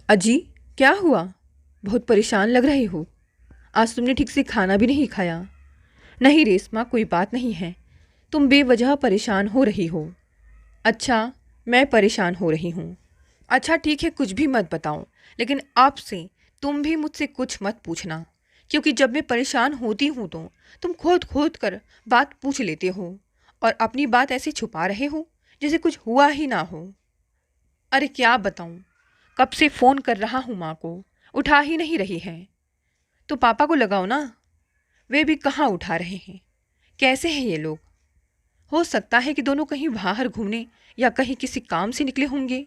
अजी, क्या हुआ? बहुत परेशान लग रही हो। आज तुमने ठीक से खाना भी नहीं खाया। नहीं रेशमा, कोई बात नहीं है। तुम बेवजह परेशान हो रही हो। अच्छा, मैं परेशान हो रही हूँ। अच्छा ठीक है, कुछ भी मत बताओ। लेकिन आपसे तुम भी मुझसे कुछ मत पूछना, क्योंकि जब मैं परेशान होती हूँ तो तुम खोद खोद कर बात पूछ लेते हो और अपनी बात ऐसे छुपा रहे हो जैसे कुछ हुआ ही ना हो। अरे क्या बताऊँ, कब से फ़ोन कर रहा हूँ माँ को, उठा ही नहीं रही है। तो पापा को लगाओ ना, वे भी कहाँ उठा रहे हैं। कैसे हैं ये लोग? हो सकता है कि दोनों कहीं बाहर घूमने या कहीं किसी काम से निकले होंगे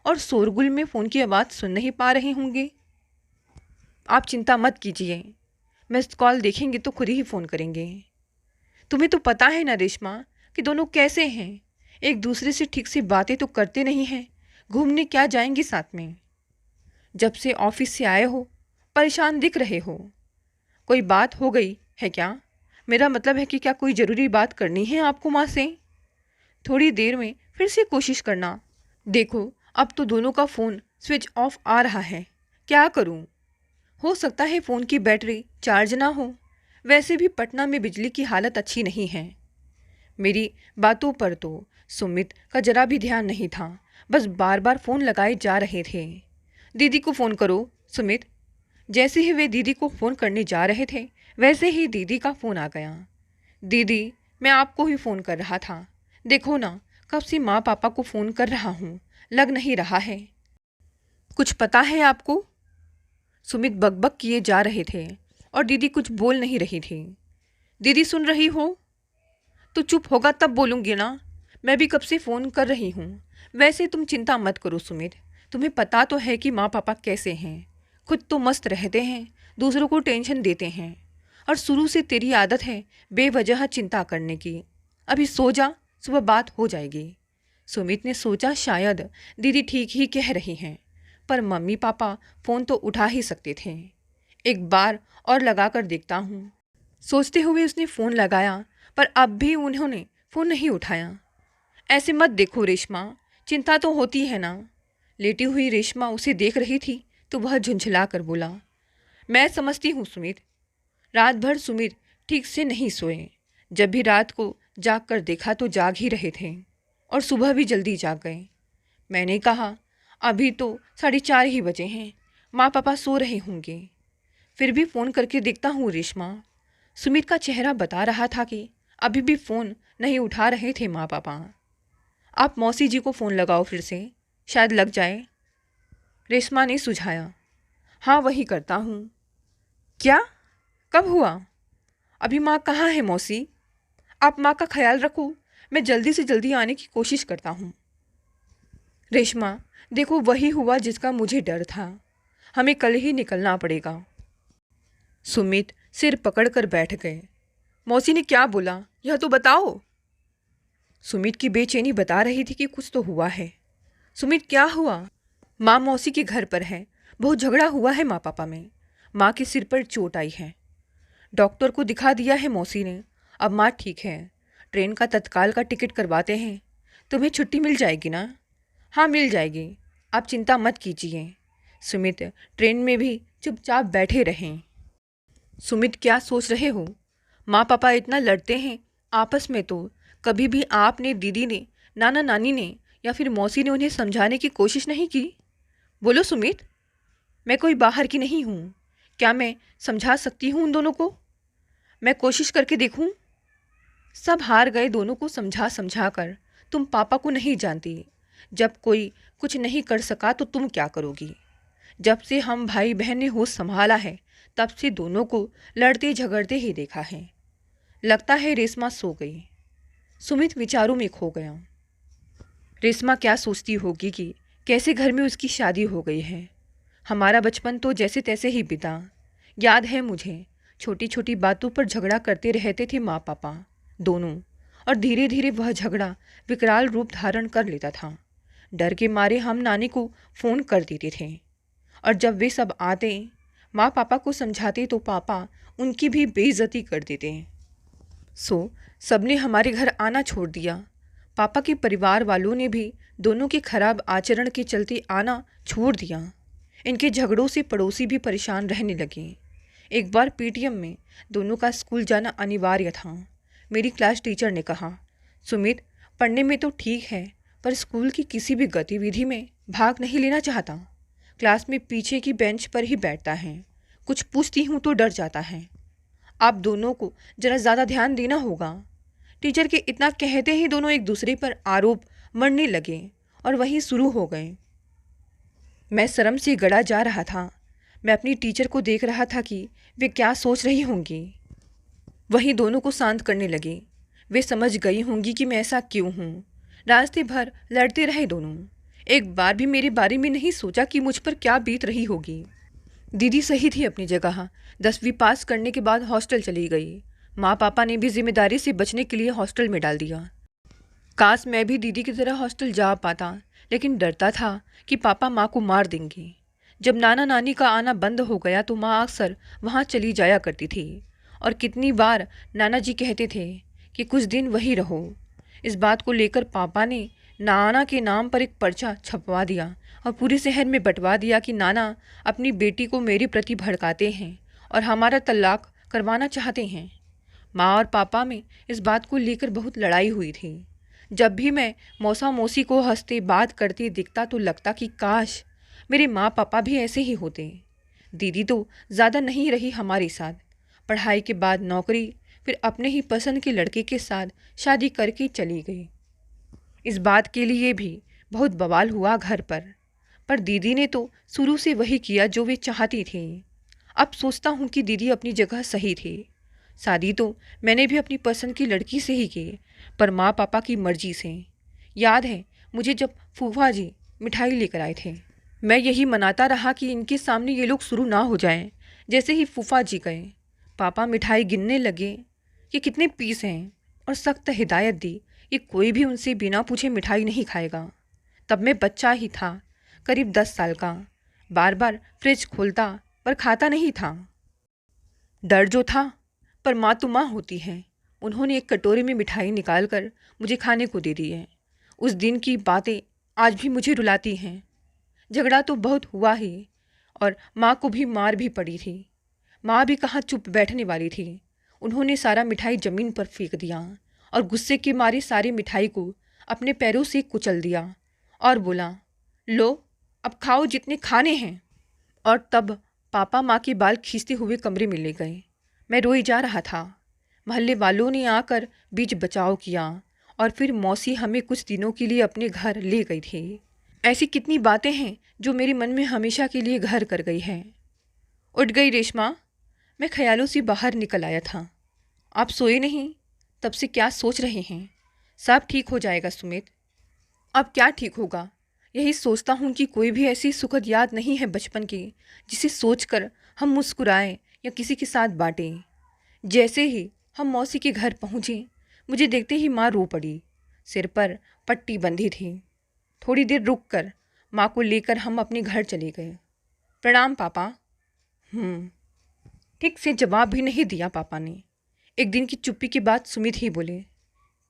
और शोरगुल में फ़ोन की आवाज़ सुन नहीं पा रहे होंगे। आप चिंता मत कीजिए, मिस्ड कॉल देखेंगे तो खुद ही फ़ोन करेंगे। तुम्हें तो पता है ना रेशमा कि दोनों कैसे हैं। एक दूसरे से ठीक से बातें तो करते नहीं हैं। घूमने क्या जाएंगे साथ में? जब से ऑफिस से आए हो परेशान दिख रहे हो। कोई बात हो गई है क्या? मेरा मतलब है कि क्या कोई ज़रूरी बात करनी है आपको माँ से? थोड़ी देर में फिर से कोशिश करना। देखो, अब तो दोनों का फ़ोन स्विच ऑफ आ रहा है। क्या करूं? हो सकता है फ़ोन की बैटरी चार्ज ना हो। वैसे भी पटना में बिजली की हालत अच्छी नहीं है। मेरी बातों पर तो सुमित का जरा भी ध्यान नहीं था। बस बार बार फ़ोन लगाए जा रहे थे। दीदी को फ़ोन करो सुमित। जैसे ही वे दीदी को फ़ोन करने जा रहे थे, वैसे ही दीदी का फ़ोन आ गया। दीदी, मैं आपको ही फ़ोन कर रहा था। देखो ना, कब से माँ पापा को फ़ोन कर रहा हूँ, लग नहीं रहा है। कुछ पता है आपको? सुमित बकबक किए जा रहे थे और दीदी कुछ बोल नहीं रही थी। दीदी सुन रही हो? तो चुप होगा तब बोलूँगी ना। मैं भी कब से फ़ोन कर रही हूँ। वैसे तुम चिंता मत करो सुमित। तुम्हें पता तो है कि माँ पापा कैसे हैं। खुद तो मस्त रहते हैं, दूसरों को टेंशन देते हैं। और शुरू से तेरी आदत है बेवजह चिंता करने की। अभी सो जा, सुबह बात हो जाएगी। सुमित ने सोचा शायद दीदी ठीक ही कह रही हैं, पर मम्मी पापा फ़ोन तो उठा ही सकते थे। एक बार और लगा कर देखता हूँ, सोचते हुए उसने फ़ोन लगाया, पर अब भी उन्होंने फ़ोन नहीं उठाया। ऐसे मत देखो रेशमा, चिंता तो होती है ना। लेटी हुई रेशमा उसे देख रही थी तो वह झुंझला कर बोला, मैं समझती हूँ सुमित। रात भर सुमित ठीक से नहीं सोए। जब भी रात को जाग कर देखा तो जाग ही रहे थे और सुबह भी जल्दी जाग गए। मैंने कहा, अभी तो 4:30 ही बजे हैं, माँ पापा सो रहे होंगे। फिर भी फ़ोन करके देखता हूँ रेशमा। सुमित का चेहरा बता रहा था कि अभी भी फ़ोन नहीं उठा रहे थे माँ पापा। आप मौसी जी को फ़ोन लगाओ फिर से, शायद लग जाए, रेशमा ने सुझाया। हाँ वही करता हूँ। क्या? कब हुआ? अभी माँ कहाँ है मौसी? आप माँ का ख्याल रखो, मैं जल्दी से जल्दी आने की कोशिश करता हूँ। रेशमा, देखो वही हुआ जिसका मुझे डर था। हमें कल ही निकलना पड़ेगा। सुमित सिर पकड़कर बैठ गए। मौसी ने क्या बोला, यह तो बताओ। सुमित की बेचैनी बता रही थी कि कुछ तो हुआ है। सुमित, क्या हुआ? माँ मौसी के घर पर है, बहुत झगड़ा हुआ है माँ पापा में। माँ के सिर पर चोट आई है। डॉक्टर को दिखा दिया है मौसी ने, अब माँ ठीक है। ट्रेन का तत्काल का टिकट करवाते हैं। तुम्हें छुट्टी मिल जाएगी ना? हाँ मिल जाएगी, आप चिंता मत कीजिए। सुमित ट्रेन में भी चुपचाप बैठे रहें। सुमित, क्या सोच रहे हो? माँ पापा इतना लड़ते हैं आपस में, तो कभी भी आपने, दीदी ने, नाना नानी ने या फिर मौसी ने उन्हें समझाने की कोशिश नहीं की? बोलो सुमित। मैं कोई बाहर की नहीं हूँ, क्या मैं समझा सकती हूँ उन दोनों को? मैं कोशिश करके देखूँ। सब हार गए दोनों को समझा समझा कर। तुम पापा को नहीं जानती। जब कोई कुछ नहीं कर सका तो तुम क्या करोगी? जब से हम भाई बहन ने होश संभाला है, तब से दोनों को लड़ते झगड़ते ही देखा है। लगता है रेशमा सो गई। सुमित विचारों में खो गया। रेशमा क्या सोचती होगी कि कैसे घर में उसकी शादी हो गई है। हमारा बचपन तो जैसे तैसे ही बीता। याद है मुझे, छोटी छोटी बातों पर झगड़ा करते रहते थे माँ पापा दोनों, और धीरे धीरे वह झगड़ा विकराल रूप धारण कर लेता था। डर के मारे हम नानी को फ़ोन कर देते थे, और जब वे सब आते, माँ पापा को समझाते तो पापा उनकी भी बेइज्जती कर देते। सो सबने हमारे घर आना छोड़ दिया। पापा के परिवार वालों ने भी दोनों के खराब आचरण के चलते आना छोड़ दिया। इनके झगड़ों से पड़ोसी भी परेशान रहने लगे। एक बार पीटीएम में दोनों का स्कूल जाना अनिवार्य था। मेरी क्लास टीचर ने कहा, सुमित पढ़ने में तो ठीक है, पर स्कूल की किसी भी गतिविधि में भाग नहीं लेना चाहता। क्लास में पीछे की बेंच पर ही बैठता है। कुछ पूछती हूँ तो डर जाता है। आप दोनों को जरा ज़्यादा ध्यान देना होगा। टीचर के इतना कहते ही दोनों एक दूसरे पर आरोप मढ़ने लगे और वहीं शुरू हो गए। मैं शर्म से गड़ा जा रहा था। मैं अपनी टीचर को देख रहा था कि वे क्या सोच रही होंगी। वहीं दोनों को शांत करने लगे। वे समझ गई होंगी कि मैं ऐसा क्यों हूँ। रास्ते भर लड़ते रहे दोनों। एक बार भी मेरे बारे में नहीं सोचा कि मुझ पर क्या बीत रही होगी। दीदी सही थी अपनी जगह। 10वीं पास करने के बाद हॉस्टल चली गई। माँ पापा ने भी जिम्मेदारी से बचने के लिए हॉस्टल में डाल दिया। काश मैं भी दीदी की तरह हॉस्टल जा पाता, लेकिन डरता था कि पापा माँ को मार देंगे। जब नाना नानी का आना बंद हो गया तो माँ अक्सर वहाँ चली जाया करती थी और कितनी बार नाना जी कहते थे कि कुछ दिन वहीं रहो। इस बात को लेकर पापा ने नाना के नाम पर एक पर्चा छपवा दिया और पूरे शहर में बंटवा दिया कि नाना अपनी बेटी को मेरे प्रति भड़काते हैं और हमारा तलाक करवाना चाहते हैं। माँ और पापा में इस बात को लेकर बहुत लड़ाई हुई थी। जब भी मैं मौसा मौसी को हंसते बात करते दिखता तो लगता कि काश मेरे माँ पापा भी ऐसे ही होते। दीदी तो ज़्यादा नहीं रही हमारे साथ। पढ़ाई के बाद नौकरी, फिर अपने ही पसंद के लड़के के साथ शादी करके चली गई। इस बात के लिए भी बहुत बवाल हुआ घर पर दीदी ने तो शुरू से वही किया जो वे चाहती थी। अब सोचता हूँ कि दीदी अपनी जगह सही थी। शादी तो मैंने भी अपनी पसंद की लड़की से ही की, पर माँ पापा की मर्जी से। याद है मुझे जब फूफा जी मिठाई लेकर आए थे, मैं यही मनाता रहा कि इनके सामने ये लोग शुरू ना हो जाएं। जैसे ही फूफा जी गए, पापा मिठाई गिनने लगे कि कितने पीस हैं और सख्त हिदायत दी कि कोई भी उनसे बिना पूछे मिठाई नहीं खाएगा। तब मैं बच्चा ही था, करीब 10 साल का। बार बार फ्रिज खोलता पर खाता नहीं था। डर जो था, पर माँ तो माँ होती है। उन्होंने एक कटोरे में मिठाई निकाल कर मुझे खाने को दे दी है। उस दिन की बातें आज भी मुझे रुलाती हैं। झगड़ा तो बहुत हुआ ही और माँ को भी मार भी पड़ी थी। माँ भी कहाँ चुप बैठने वाली थी। उन्होंने सारा मिठाई ज़मीन पर फेंक दिया और गुस्से के मारे सारी मिठाई को अपने पैरों से कुचल दिया और बोला, लो अब खाओ जितने खाने हैं। और तब पापा माँ के बाल खींचते हुए कमरे में ले गए। मैं रोई जा रहा था। मोहल्ले वालों ने आकर बीच बचाव किया और फिर मौसी हमें कुछ दिनों के लिए अपने घर ले गई थी। ऐसी कितनी बातें हैं जो मेरे मन में हमेशा के लिए घर कर गई हैं। उठ गई रेशमा। मैं ख्यालों से बाहर निकल आया था। आप सोए नहीं? तब से क्या सोच रहे हैं? सब ठीक हो जाएगा सुमित। अब क्या ठीक होगा? यही सोचता हूँ कि कोई भी ऐसी सुखद याद नहीं है बचपन की जिसे सोचकर हम मुस्कुराएं या किसी के साथ बांटें। जैसे ही हम मौसी के घर पहुँचे, मुझे देखते ही माँ रो पड़ी। सिर पर पट्टी बंधी थी। थोड़ी देर रुक कर माँ को लेकर हम अपने घर चले गए। प्रणाम पापा। ठीक से जवाब भी नहीं दिया पापा ने। एक दिन की चुप्पी के बाद सुमित ही बोले,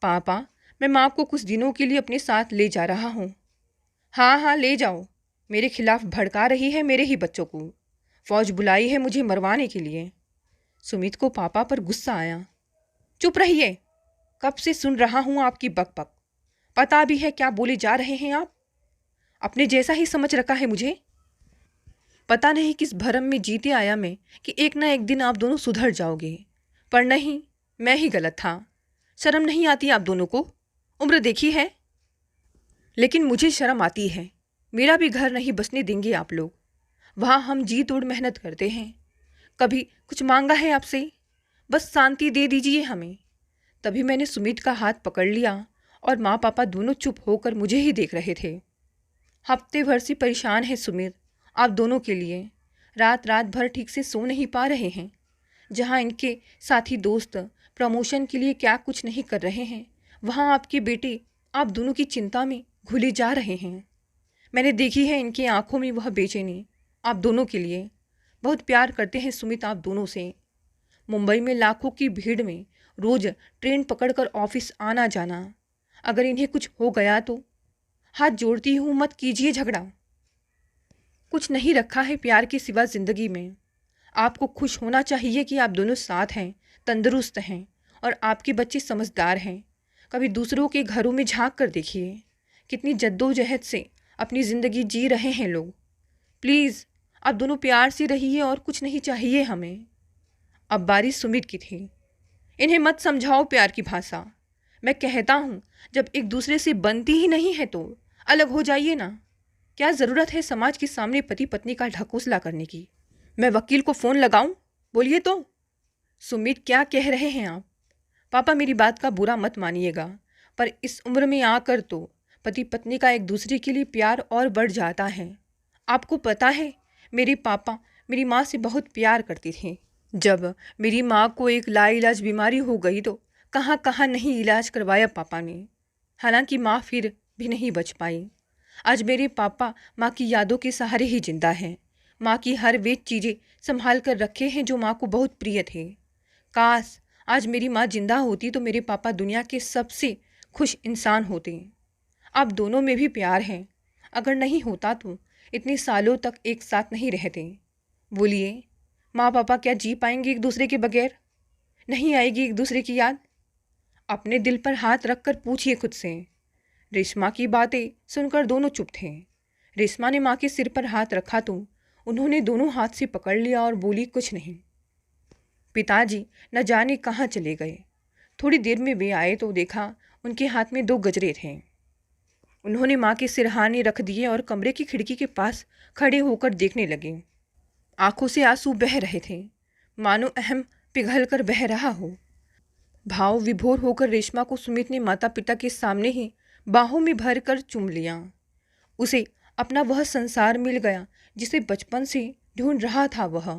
पापा मैं माँ को कुछ दिनों के लिए अपने साथ ले जा रहा हूँ। हाँ हाँ ले जाओ। मेरे खिलाफ भड़का रही है मेरे ही बच्चों को। फौज बुलाई है मुझे मरवाने के लिए। सुमित को पापा पर गुस्सा आया। चुप रहिए, कब से सुन रहा हूँ आपकी बकबक। पता भी है क्या बोले जा रहे हैं आप। अपने जैसा ही समझ रखा है मुझे। पता नहीं किस भरम में जीते आया मैं कि एक ना एक दिन आप दोनों सुधर जाओगे, पर नहीं, मैं ही गलत था। शर्म नहीं आती आप दोनों को? उम्र देखी है। लेकिन मुझे शर्म आती है। मेरा भी घर नहीं बसने देंगे आप लोग। वहाँ हम जी तोड़ मेहनत करते हैं। कभी कुछ मांगा है आपसे? बस शांति दे दीजिए हमें। तभी मैंने सुमित का हाथ पकड़ लिया और माँ पापा दोनों चुप होकर मुझे ही देख रहे थे। हफ्ते भर से परेशान है सुमित आप दोनों के लिए। रात रात भर ठीक से सो नहीं पा रहे हैं। जहाँ इनके साथी दोस्त प्रमोशन के लिए क्या कुछ नहीं कर रहे हैं, वहाँ आपके बेटे आप दोनों की चिंता में घुले जा रहे हैं। मैंने देखी है इनकी आंखों में वह बेचैनी आप दोनों के लिए। बहुत प्यार करते हैं सुमित आप दोनों से। मुंबई में लाखों की भीड़ में रोज़ ट्रेन पकड़कर ऑफिस आना जाना। अगर इन्हें कुछ हो गया तो हाथ जोड़ती हूँ मत कीजिए झगड़ा। कुछ नहीं रखा है प्यार के सिवा ज़िंदगी में। आपको खुश होना चाहिए कि आप दोनों साथ हैं, तंदुरुस्त हैं और आपके बच्चे समझदार हैं। कभी दूसरों के घरों में झांक कर देखिए, कितनी जद्दोजहद से अपनी ज़िंदगी जी रहे हैं लोग। प्लीज़ आप दोनों प्यार से रहिए और कुछ नहीं चाहिए हमें। अब बारी सुमित की थी। इन्हें मत समझाओ प्यार की भाषा। मैं कहता हूँ जब एक दूसरे से बनती ही नहीं है तो अलग हो जाइए ना। क्या ज़रूरत है समाज के सामने पति पत्नी का ढकोसला करने की। मैं वकील को फ़ोन लगाऊं? बोलिए तो। सुमित क्या कह रहे हैं आप? पापा मेरी बात का बुरा मत मानिएगा, पर इस उम्र में आकर तो पति पत्नी का एक दूसरे के लिए प्यार और बढ़ जाता है। आपको पता है मेरे पापा मेरी माँ से बहुत प्यार करते थे। जब मेरी माँ को एक लाइलाज बीमारी हो गई तो कहाँ कहाँ नहीं इलाज करवाया पापा ने। हालांकि माँ फिर भी नहीं बच पाई। आज मेरे पापा माँ की यादों के सहारे ही जिंदा हैं। माँ की हर वे चीज़ें संभाल कर रखे हैं जो माँ को बहुत प्रिय थे। काश आज मेरी माँ जिंदा होती तो मेरे पापा दुनिया के सबसे खुश इंसान होते। अब दोनों में भी प्यार है। अगर नहीं होता तो इतने सालों तक एक साथ नहीं रहते। बोलिए, माँ पापा क्या जी पाएंगे एक दूसरे के बगैर? नहीं आएगी एक दूसरे की याद? अपने दिल पर हाथ रख कर पूछिए खुद से। रेशमा की बातें सुनकर दोनों चुप थे। रेशमा ने माँ के सिर पर हाथ रखा तो उन्होंने दोनों हाथ से पकड़ लिया और बोली, कुछ नहीं। पिताजी न जाने कहाँ चले गए। थोड़ी देर में वे आए तो देखा उनके हाथ में 2 गजरे थे। उन्होंने माँ के सिरहाने रख दिए और कमरे की खिड़की के पास खड़े होकर देखने लगे। आंखों से आंसू बह रहे थे, मानो अहम पिघल कर बह रहा हो। भाव विभोर होकर रेशमा को सुमित ने माता पिता के सामने ही बाहों में भर कर चूम लिया। उसे अपना वह संसार मिल गया जिसे बचपन से ढूंढ रहा था वह।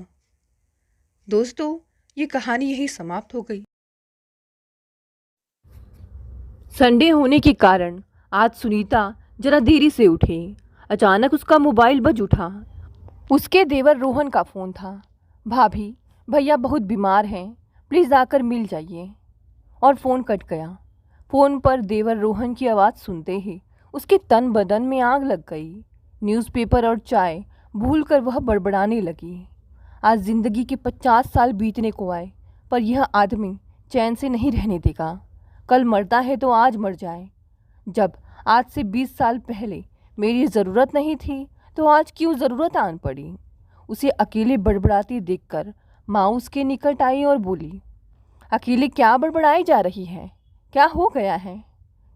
दोस्तों, ये कहानी यही समाप्त हो गई। संडे होने के कारण आज सुनीता जरा देरी से उठी। अचानक उसका मोबाइल बज उठा। उसके देवर रोहन का फ़ोन था। भाभी, भैया बहुत बीमार हैं, प्लीज़ आकर मिल जाइए। और फ़ोन कट गया। फ़ोन पर देवर रोहन की आवाज़ सुनते ही उसके तन बदन में आग लग गई। न्यूज़पेपर और चाय भूलकर वह बड़बड़ाने लगी। आज ज़िंदगी के 50 साल बीतने को आए, पर यह आदमी चैन से नहीं रहने देगा। कल मरता है तो आज मर जाए। जब आज से 20 साल पहले मेरी ज़रूरत नहीं थी तो आज क्यों ज़रूरत आन पड़ी। उसे अकेले बड़बड़ाती देखकर माँ उसके निकट आई और बोली, अकेले क्या बड़बड़ाई जा रही है? क्या हो गया है?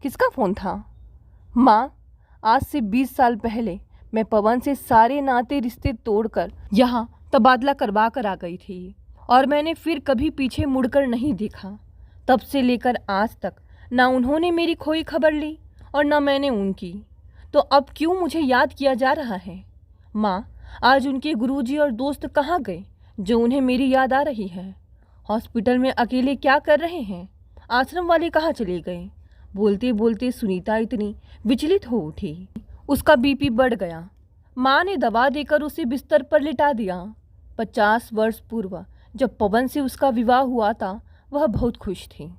किसका फ़ोन था? माँ, आज से 20 साल पहले मैं पवन से सारे नाते रिश्ते तोड़कर यहाँ तबादला करवा कर आ गई थी और मैंने फिर कभी पीछे मुड़कर नहीं देखा। तब से लेकर आज तक ना उन्होंने मेरी खोई खबर ली और ना मैंने उनकी। तो अब क्यों मुझे याद किया जा रहा है? माँ, आज उनके गुरुजी और दोस्त कहाँ गए जो उन्हें मेरी याद आ रही है? हॉस्पिटल में अकेले क्या कर रहे हैं? आश्रम वाले कहाँ चले गए? बोलते बोलते सुनीता इतनी विचलित हो उठी, उसका बीपी बढ़ गया। माँ ने दवा देकर उसे बिस्तर पर लिटा दिया। 50 वर्ष पूर्व जब पवन से उसका विवाह हुआ था, वह बहुत खुश थी।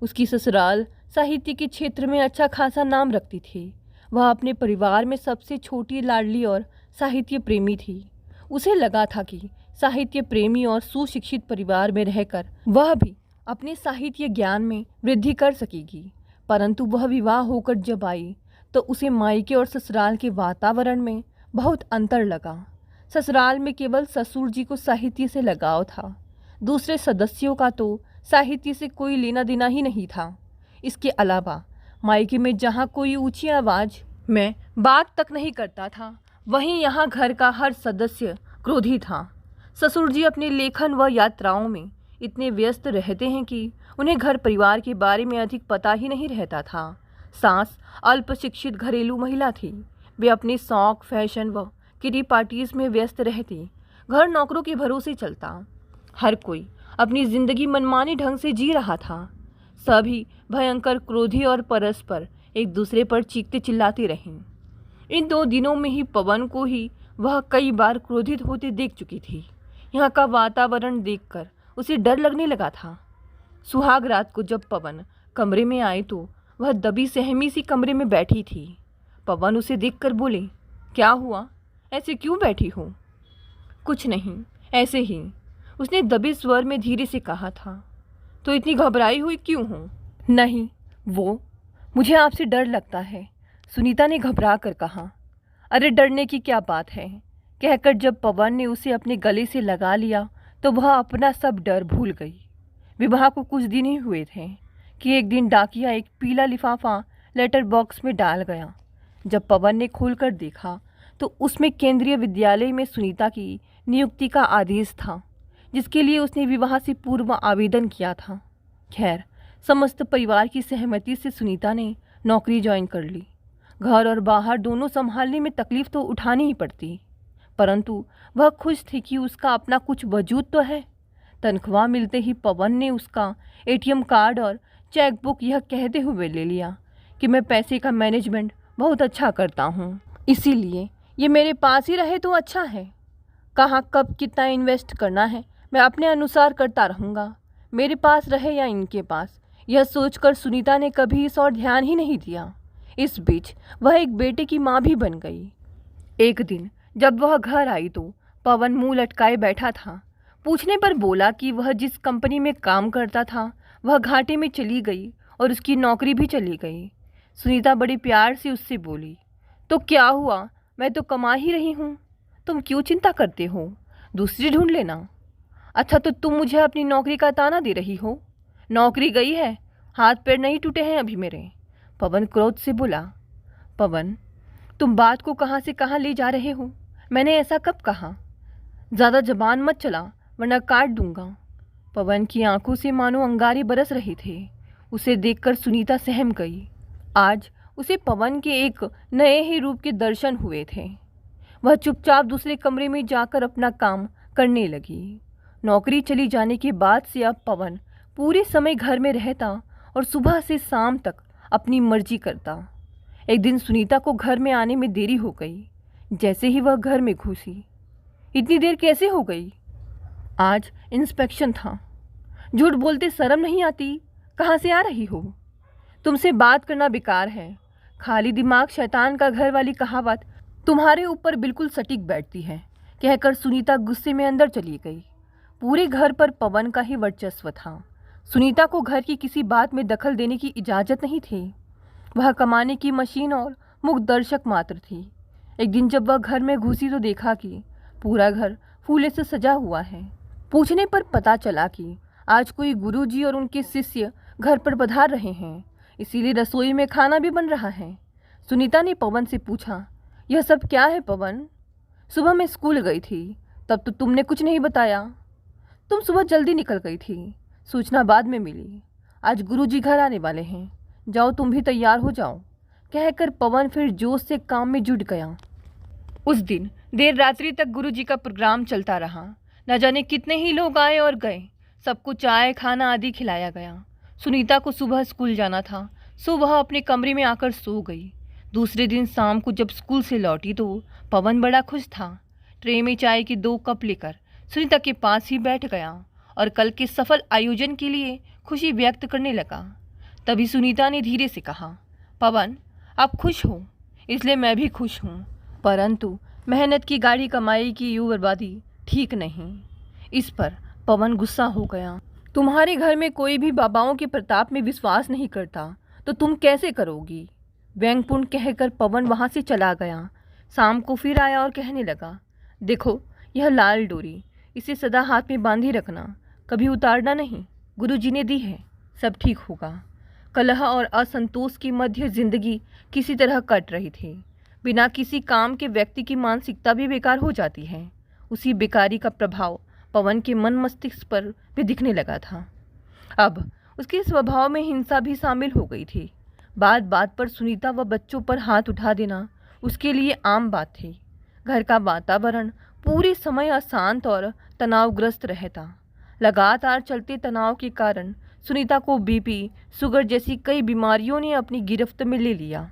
उसकी ससुराल साहित्य के क्षेत्र में अच्छा खासा नाम रखती थी। वह अपने परिवार में सबसे छोटी, लाडली और साहित्य प्रेमी थी। उसे लगा था कि साहित्य प्रेमी और सुशिक्षित परिवार में रहकर वह भी अपने साहित्य ज्ञान में वृद्धि कर सकेगी। परंतु वह विवाह होकर जब आई तो उसे मायके और ससुराल के वातावरण में बहुत अंतर लगा। ससुराल में केवल ससुर जी को साहित्य से लगाव था। दूसरे सदस्यों का तो साहित्य से कोई लेना देना ही नहीं था। इसके अलावा मायके में जहाँ कोई ऊंची आवाज़ में बात तक नहीं करता था, वहीं यहाँ घर का हर सदस्य क्रोधी था। ससुर जी अपने लेखन व यात्राओं में इतने व्यस्त रहते हैं कि उन्हें घर परिवार के बारे में अधिक पता ही नहीं रहता था। सास अल्प शिक्षित घरेलू महिला थी। वे अपने शौक, फैशन व किटी पार्टीज में व्यस्त रहती। घर नौकरों के भरोसे चलता। हर कोई अपनी जिंदगी मनमाने ढंग से जी रहा था। सभी भयंकर क्रोधी और परस्पर एक दूसरे पर चीखते चिल्लाते रहे। इन 2 दिनों में ही पवन को ही वह कई बार क्रोधित होते देख चुकी थी। यहाँ का वातावरण देखकर उसे डर लगने लगा था। सुहाग रात को जब पवन कमरे में आए तो वह दबी सहमी सी कमरे में बैठी थी। पवन उसे देखकर बोले, क्या हुआ? ऐसे क्यों बैठी हो? कुछ नहीं, ऐसे ही, उसने दबे स्वर में धीरे से कहा था। तो इतनी घबराई हुई क्यों हो? नहीं, वो, मुझे आपसे डर लगता है, सुनीता ने घबरा कर कहा। अरे डरने की क्या बात है, कहकर जब पवन ने उसे अपने गले से लगा लिया तो वह अपना सब डर भूल गई। विवाह को कुछ दिन ही हुए थे कि एक दिन डाकिया एक पीला लिफाफा लेटर बॉक्स में डाल गया। जब पवन ने खोलकर देखा तो उसमें केंद्रीय विद्यालय में सुनीता की नियुक्ति का आदेश था, जिसके लिए उसने विवाह से पूर्व आवेदन किया था। खैर, समस्त परिवार की सहमति से सुनीता ने नौकरी ज्वाइन कर ली। घर और बाहर दोनों संभालने में तकलीफ तो उठानी ही पड़ती, परंतु वह खुश थी कि उसका अपना कुछ वजूद तो है। तनख्वाह मिलते ही पवन ने उसका एटीएम कार्ड और चेकबुक यह कहते हुए ले लिया कि मैं पैसे का मैनेजमेंट बहुत अच्छा करता हूँ, इसीलिए ये मेरे पास ही रहे तो अच्छा है। कहाँ कब कितना इन्वेस्ट करना है मैं अपने अनुसार करता रहूँगा, मेरे पास रहे या इनके पास, यह सोचकर सुनीता ने कभी इस और ध्यान ही नहीं दिया। इस बीच वह एक बेटे की माँ भी बन गई। एक दिन जब वह घर आई तो पवन मुंह लटकाए बैठा था। पूछने पर बोला कि वह जिस कंपनी में काम करता था वह घाटे में चली गई और उसकी नौकरी भी चली गई। सुनीता बड़ी प्यार से उससे बोली, तो क्या हुआ, मैं तो कमा ही रही हूँ, तुम क्यों चिंता करते हो, दूसरी ढूंढ लेना। अच्छा, तो तुम मुझे अपनी नौकरी का ताना दे रही हो? नौकरी गई है, हाथ पैर नहीं टूटे हैं अभी मेरे, पवन क्रोध से बोला। पवन, तुम बात को कहाँ से कहाँ ले जा रहे हो, मैंने ऐसा कब कहा? ज़्यादा जबान मत चला वरना काट दूंगा। पवन की आंखों से मानो अंगारे बरस रहे थे। उसे देखकर सुनीता सहम गई। आज उसे पवन के एक नए ही रूप के दर्शन हुए थे। वह चुपचाप दूसरे कमरे में जाकर अपना काम करने लगी। नौकरी चली जाने के बाद से अब पवन पूरे समय घर में रहता और सुबह से शाम तक अपनी मर्जी करता। एक दिन सुनीता को घर में आने में देरी हो गई। जैसे ही वह घर में घुसी, इतनी देर कैसे हो गई? आज इंस्पेक्शन था। झूठ बोलते शर्म नहीं आती? कहाँ से आ रही हो? तुमसे बात करना बेकार है। खाली दिमाग शैतान का घर वाली कहावत तुम्हारे ऊपर बिल्कुल सटीक बैठती है, कहकर सुनीता गुस्से में अंदर चली गई। पूरे घर पर पवन का ही वर्चस्व था। सुनीता को घर की किसी बात में दखल देने की इजाज़त नहीं थी। वह कमाने की मशीन और मुक्त दर्शक मात्र थी। एक दिन जब वह घर में घुसी तो देखा कि पूरा घर फूले से सजा हुआ है। पूछने पर पता चला कि आज कोई गुरुजी और उनके शिष्य घर पर पधार रहे हैं, इसीलिए रसोई में खाना भी बन रहा है। सुनीता ने पवन से पूछा, यह सब क्या है पवन? सुबह मैं स्कूल गई थी, तब तो तुमने कुछ नहीं बताया। तुम सुबह जल्दी निकल गई थी, सूचना बाद में मिली। आज गुरुजी घर आने वाले हैं, जाओ तुम भी तैयार हो जाओ, कहकर पवन फिर जोश से काम में जुट गया। उस दिन देर रात्रि तक गुरुजी का प्रोग्राम चलता रहा। न जाने कितने ही लोग आए और गए। सबको चाय खाना आदि खिलाया गया। सुनीता को सुबह स्कूल जाना था, सो वह अपने कमरे में आकर सो गई। दूसरे दिन शाम को जब स्कूल से लौटी तो पवन बड़ा खुश था। ट्रे में चाय के 2 कप लेकर सुनीता के पास ही बैठ गया और कल के सफल आयोजन के लिए खुशी व्यक्त करने लगा। तभी सुनीता ने धीरे से कहा, पवन, आप खुश हो इसलिए मैं भी खुश हूँ, परंतु मेहनत की गाढ़ी कमाई की यूँ बर्बादी ठीक नहीं। इस पर पवन गुस्सा हो गया। तुम्हारे घर में कोई भी बाबाओं के प्रताप में विश्वास नहीं करता तो तुम कैसे करोगी? व्यंगपूर्ण कहकर पवन वहाँ से चला गया। शाम को फिर आया और कहने लगा, देखो यह लाल डोरी, इसे सदा हाथ में बांधे रखना, कभी उतारना नहीं, गुरुजी ने दी है, सब ठीक होगा। कलह और असंतोष की मध्य जिंदगी किसी तरह कट रही थी। बिना किसी काम के व्यक्ति की मानसिकता भी बेकार हो जाती है। उसी बेकारी का प्रभाव पवन के मन मस्तिष्क पर भी दिखने लगा था। अब उसके स्वभाव में हिंसा भी शामिल हो गई थी। बात बात पर सुनीता व बच्चों पर हाथ उठा देना उसके लिए आम बात थी। घर का वातावरण पूरे समय अशांत और तनावग्रस्त रहता। लगातार चलते तनाव के कारण सुनीता को बीपी, शुगर जैसी कई बीमारियों ने अपनी गिरफ्त में ले लिया।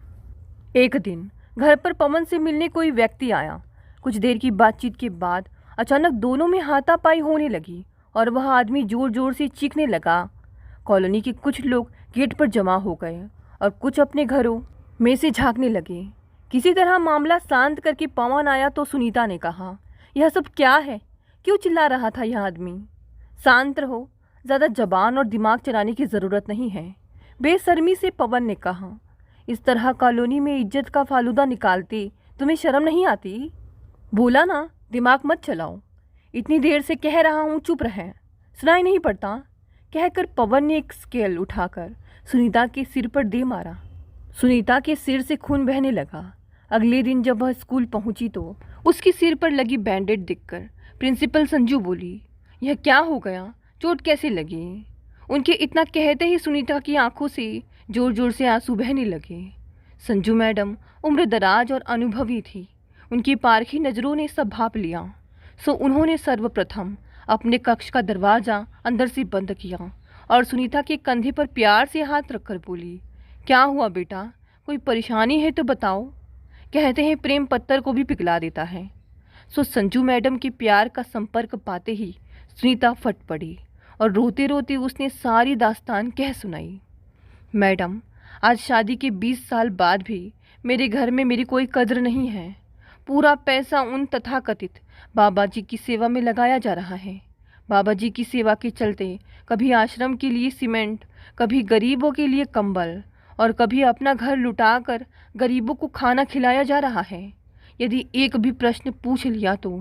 एक दिन घर पर पवन से मिलने कोई व्यक्ति आया। कुछ देर की बातचीत के बाद अचानक दोनों में हाथापाई होने लगी और वह आदमी जोर जोर से चीखने लगा। कॉलोनी के कुछ लोग गेट पर जमा हो गए और कुछ अपने घरों में से झांकने लगे। किसी तरह मामला शांत करके पवन आया तो सुनीता ने कहा, यह सब क्या है? क्यों चिल्ला रहा था यह आदमी? शांत रहो, ज़्यादा जबान और दिमाग चलाने की ज़रूरत नहीं है, बेशर्मी से पवन ने कहा। इस तरह कॉलोनी में इज्जत का फालूदा निकालते तुम्हें शर्म नहीं आती? बोला ना, दिमाग मत चलाओ। इतनी देर से कह रहा हूँ, चुप रहें, सुनाई नहीं पड़ता? कहकर पवन ने एक स्केल उठाकर सुनीता के सिर पर दे मारा। सुनीता के सिर से खून बहने लगा। अगले दिन जब वह स्कूल पहुंची तो उसके सिर पर लगी बैंडेड देखकर प्रिंसिपल संजू बोली, यह क्या हो गया? चोट कैसे लगी? उनके इतना कहते ही सुनीता की आंखों से जोर जोर से आंसू बहने लगे। संजू मैडम उम्रदराज और अनुभवी थी। उनकी पारखी नज़रों ने सब भांप लिया। सो उन्होंने सर्वप्रथम अपने कक्ष का दरवाज़ा अंदर से बंद किया और सुनीता के कंधे पर प्यार से हाथ रखकर बोली, क्या हुआ बेटा? कोई परेशानी है तो बताओ। कहते हैं प्रेम पत्थर को भी पिघला देता है। सो संजू मैडम के प्यार का संपर्क पाते ही सुनीता फट पड़ी और रोते रोते उसने सारी दास्तान कह सुनाई। मैडम, आज शादी के 20 साल बाद भी मेरे घर में मेरी कोई कद्र नहीं है। पूरा पैसा उन तथाकथित बाबा जी की सेवा में लगाया जा रहा है। बाबा जी की सेवा के चलते कभी आश्रम के लिए सीमेंट, कभी गरीबों के लिए कंबल और कभी अपना घर लुटाकर गरीबों को खाना खिलाया जा रहा है। यदि एक भी प्रश्न पूछ लिया तो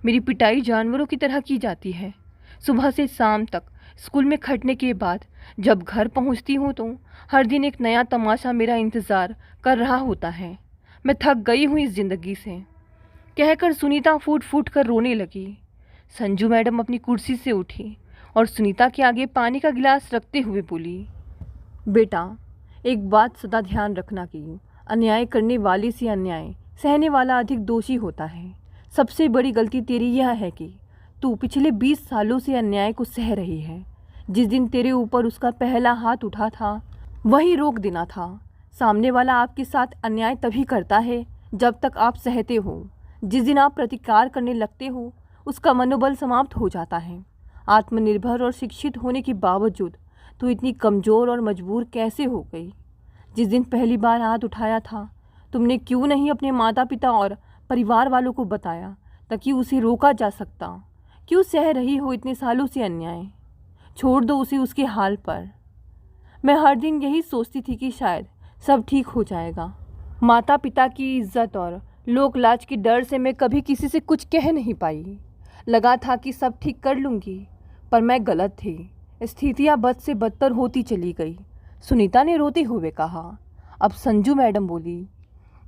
मेरी पिटाई जानवरों की तरह की जाती है। सुबह से शाम तक स्कूल में खटने के बाद जब घर पहुंचती हूँ तो हर दिन एक नया तमाशा मेरा इंतज़ार कर रहा होता है। मैं थक गई हूँ इस ज़िंदगी से। कहकर सुनीता फूट फूट कर रोने लगी। संजू मैडम अपनी कुर्सी से उठी और सुनीता के आगे पानी का गिलास रखते हुए बोली, बेटा, एक बात सदा ध्यान रखना कि अन्याय करने वाले से अन्याय सहने वाला अधिक दोषी होता है। सबसे बड़ी गलती तेरी यह है कि तू पिछले 20 सालों से अन्याय को सह रही है। जिस दिन तेरे ऊपर उसका पहला हाथ उठा था वही रोक देना था। सामने वाला आपके साथ अन्याय तभी करता है जब तक आप सहते हो। जिस दिन आप प्रतिकार करने लगते हो उसका मनोबल समाप्त हो जाता है। आत्मनिर्भर और शिक्षित होने के बावजूद तू इतनी कमज़ोर और मजबूर कैसे हो गई? जिस दिन पहली बार हाथ उठाया था तुमने क्यों नहीं अपने माता पिता और परिवार वालों को बताया ताकि उसे रोका जा सकता? क्यों सह रही हो इतने सालों से अन्याय? छोड़ दो उसे उसके हाल पर। मैं हर दिन यही सोचती थी कि शायद सब ठीक हो जाएगा। माता पिता की इज्जत और लोक लाज के डर से मैं कभी किसी से कुछ कह नहीं पाई। लगा था कि सब ठीक कर लूँगी, पर मैं गलत थी। स्थितियाँ बद से बदतर होती चली गई, सुनीता ने रोते हुए कहा। अब संजू मैडम बोली,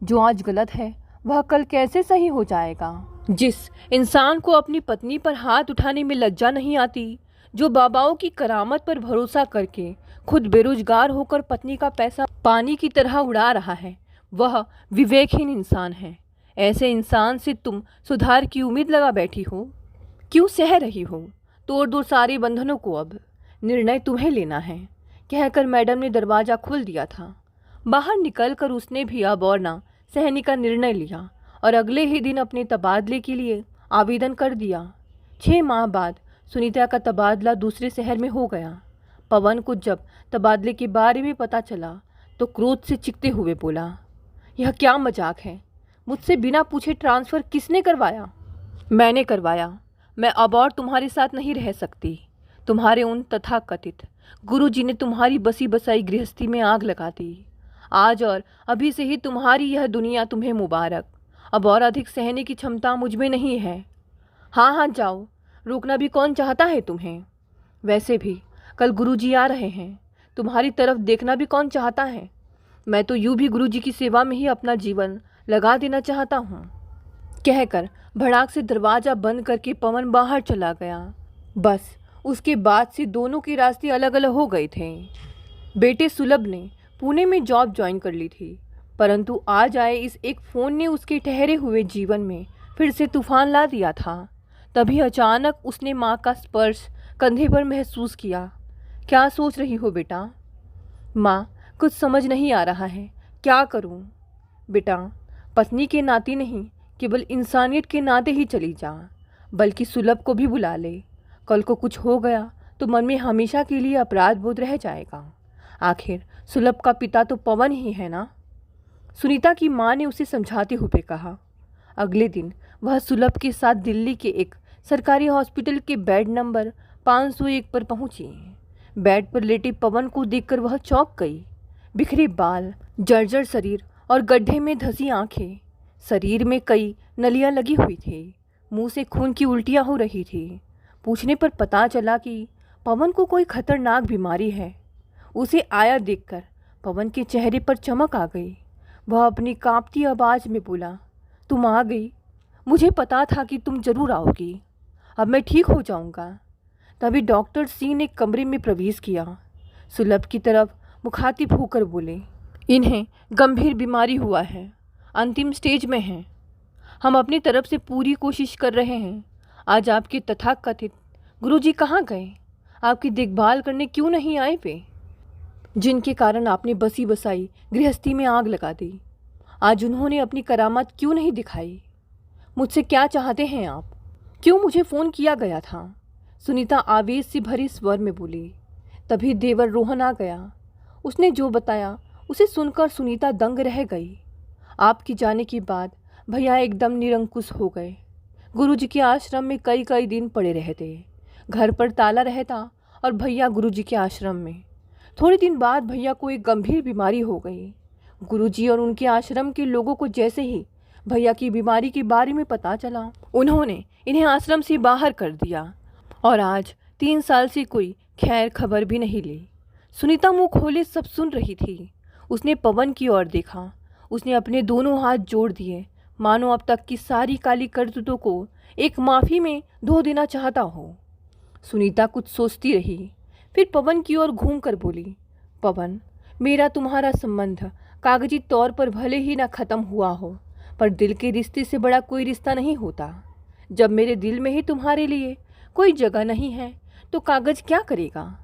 जो आज गलत है वह कल कैसे सही हो जाएगा? जिस इंसान को अपनी पत्नी पर हाथ उठाने में लज्जा नहीं आती, जो बाबाओं की करामत पर भरोसा करके खुद बेरोजगार होकर पत्नी का पैसा पानी की तरह उड़ा रहा है, वह विवेकहीन इंसान है। ऐसे इंसान से तुम सुधार की उम्मीद लगा बैठी हो? क्यों सह रही हो? तोड़ दो सारे बंधनों को, अब निर्णय तुम्हें लेना है। कहकर मैडम ने दरवाज़ा खोल दिया था। बाहर निकलकर उसने भी अब और ना सहने का निर्णय लिया और अगले ही दिन अपने तबादले के लिए आवेदन कर दिया। 6 माह बाद सुनीता का तबादला दूसरे शहर में हो गया। पवन को जब तबादले के बारे में पता चला तो क्रोध से चिकते हुए बोला, यह क्या मजाक है? मुझसे बिना पूछे ट्रांसफ़र किसने करवाया? मैंने करवाया। मैं अब और तुम्हारे साथ नहीं रह सकती। तुम्हारे उन तथाकथित गुरुजी ने तुम्हारी बसी बसाई गृहस्थी में आग लगा दी। आज और अभी से ही तुम्हारी यह दुनिया तुम्हें मुबारक। अब और अधिक सहने की क्षमता मुझ में नहीं है। हाँ हाँ जाओ, रोकना भी कौन चाहता है तुम्हें? वैसे भी कल गुरुजी आ रहे हैं, तुम्हारी तरफ देखना भी कौन चाहता है? मैं तो यूँ भी गुरुजी की सेवा में ही अपना जीवन लगा देना चाहता हूँ। कहकर भड़ाक से दरवाज़ा बंद करके पवन बाहर चला गया। बस उसके बाद से दोनों के रास्ते अलग अलग हो गए थे। बेटे सुलभ ने पुणे में जॉब ज्वाइन कर ली थी, परंतु आज आए इस एक फ़ोन ने उसके ठहरे हुए जीवन में फिर से तूफान ला दिया था। तभी अचानक उसने माँ का स्पर्श कंधे पर महसूस किया। क्या सोच रही हो बेटा? माँ, कुछ समझ नहीं आ रहा है, क्या करूँ? बेटा, पत्नी के नाते नहीं, केवल इंसानियत के नाते ही चली जा, बल्कि सुलभ को भी बुला ले। कल को कुछ हो गया तो मन में हमेशा के लिए अपराध बोध रह जाएगा। आखिर सुलभ का पिता तो पवन ही है ना। सुनीता की माँ ने उसे समझाते हुए कहा। अगले दिन वह सुलभ के साथ दिल्ली के एक सरकारी हॉस्पिटल के बेड नंबर 501 पर पहुंची। बेड पर लेटे पवन को देखकर वह चौंक गई। बिखरे बाल, जर्जर शरीर और गड्ढे में धंसी आंखें। शरीर में कई नलियां लगी हुई थी। मुंह से खून की उल्टियां हो रही थी। पूछने पर पता चला कि पवन को कोई खतरनाक बीमारी है। उसे आया देखकर पवन के चेहरे पर चमक आ गई। वह अपनी कांपती आवाज़ में बोला, तुम आ गई। मुझे पता था कि तुम जरूर आओगी। अब मैं ठीक हो जाऊंगा। तभी डॉक्टर सिंह ने कमरे में प्रवेश किया। सुलभ की तरफ मुखातिब होकर बोले, इन्हें गंभीर बीमारी हुआ है, अंतिम स्टेज में हैं। हम अपनी तरफ से पूरी कोशिश कर रहे हैं। आज आपके तथाकथित गुरुजी कहाँ गए? आपकी देखभाल करने क्यों नहीं आए वे, जिनके कारण आपने बसी बसाई गृहस्थी में आग लगा दी? आज उन्होंने अपनी करामात क्यों नहीं दिखाई? मुझसे क्या चाहते हैं आप? क्यों मुझे फ़ोन किया गया था? सुनीता आवेश से भरे स्वर में बोली। तभी देवर रोहन आ गया। उसने जो बताया उसे सुनकर सुनीता दंग रह गई। आपके जाने के बाद भैया एकदम निरंकुश हो गए। गुरुजी के आश्रम में कई कई दिन पड़े रहते। घर पर ताला रहता और भैया गुरुजी के आश्रम में। थोड़े दिन बाद भैया को एक गंभीर बीमारी हो गई। गुरुजी और उनके आश्रम के लोगों को जैसे ही भैया की बीमारी के बारे में पता चला, उन्होंने इन्हें आश्रम से बाहर कर दिया और आज 3 साल से कोई खैर खबर भी नहीं ली। सुनीता मुंह खोले सब सुन रही थी। उसने पवन की ओर देखा। उसने अपने दोनों हाथ जोड़ दिए, मानो अब तक की सारी काली करतूतों को एक माफ़ी में धो देना चाहता हो। सुनीता कुछ सोचती रही, फिर पवन की ओर घूम कर बोली, पवन, मेरा तुम्हारा संबंध कागजी तौर पर भले ही ना ख़त्म हुआ हो, पर दिल के रिश्ते से बड़ा कोई रिश्ता नहीं होता। जब मेरे दिल में ही तुम्हारे लिए कोई जगह नहीं है तो कागज क्या करेगा?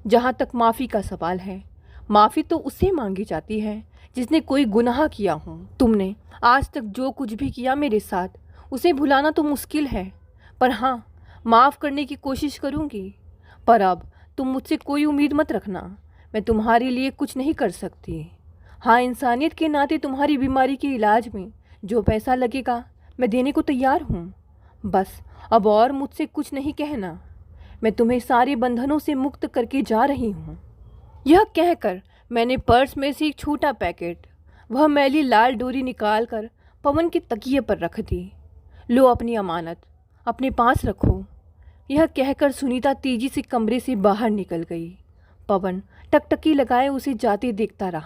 जहाँ तक माफ़ी का सवाल है, माफ़ी तो उससे मांगी जाती है जिसने कोई गुनाह किया हो। तुमने आज तक जो कुछ भी किया मेरे साथ, उसे भुलाना तो मुश्किल है, पर हाँ, माफ़ करने की कोशिश करूँगी। पर अब तुम मुझसे कोई उम्मीद मत रखना। मैं तुम्हारे लिए कुछ नहीं कर सकती। हाँ, इंसानियत के नाते तुम्हारी बीमारी के इलाज में जो पैसा लगेगा मैं देने को तैयार हूँ। बस अब और मुझसे कुछ नहीं कहना। मैं तुम्हें सारे बंधनों से मुक्त करके जा रही हूँ। यह कहकर मैंने पर्स में से एक छोटा पैकेट, वह मैली लाल डोरी निकालकर पवन के तकिए पर रख दी। लो अपनी अमानत, अपने पास रखो। यह कहकर सुनीता तेजी से कमरे से बाहर निकल गई। पवन टकटकी लगाए उसे जाते देखता रहा।